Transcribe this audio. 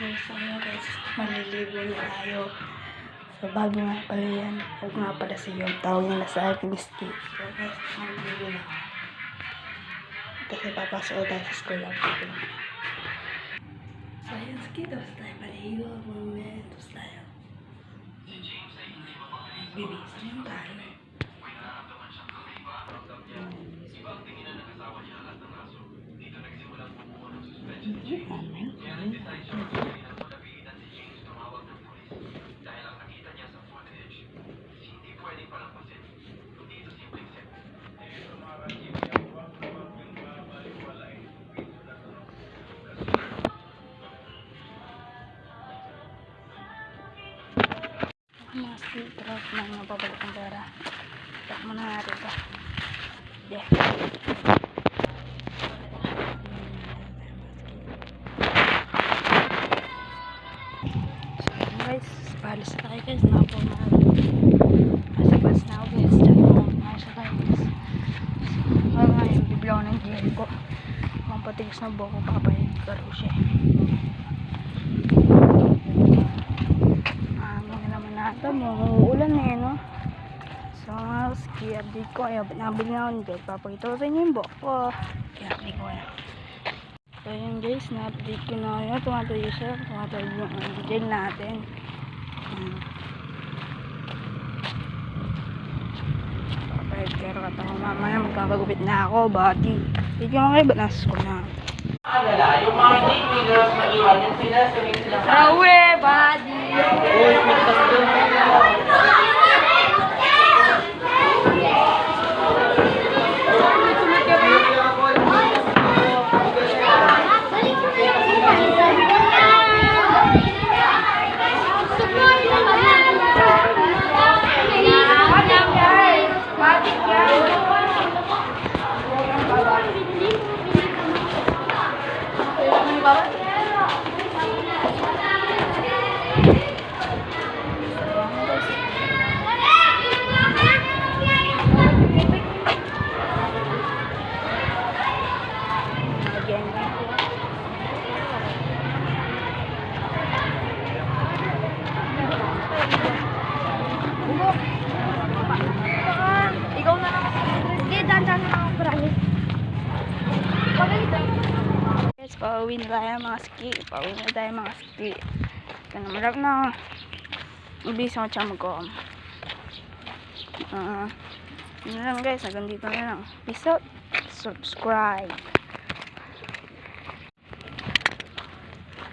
So yun guys, maliligo na tayo. So bago nga pala yan, huwag nga pala si yung tawag nila sa akin Ski. So guys, maliligo na ako. Kasi papasok ko tayo sa school after. So yun Ski, tapos tayo maligo. Mamaya, tapos tayo. Bibisa yung tayo. Mga ski, tapos na mapabalik ang pera. Stop muna natin ito. Yeah. Guys, palis na tayo guys, napo na nasa bus na ako guys, nasa tayo guys. Wala nga yung biblaw ng gel ko, kung patigas na buko papayag karo siya. Ngayon naman natin, uulan na no. So mga ski, update ko, ayaw, nabili na ako ng gel, papakita ko sa inyo yung buko ko, kaya update ko yan. So yun guys, na-update ko na yun, tumatayo siya, tumatayo yung gel natin. Kapag kero ka ako mamaya, magkakagupit na ako, body. Hindi ko kayo, ba't nasa school na? Yung mga hindi winners, maiwan yung sila, sila. Rawe, body! Uy, magtas doon. Ikaw na lang. Hindi, dandan na ako parali. Guys, pauwi na tayo mga ski. Pauwi na tayo mga ski. Kaya namarap na. Ibis ako siya mag-com. Yun na lang guys, hanggang dito na lang. Peace out. Subscribe.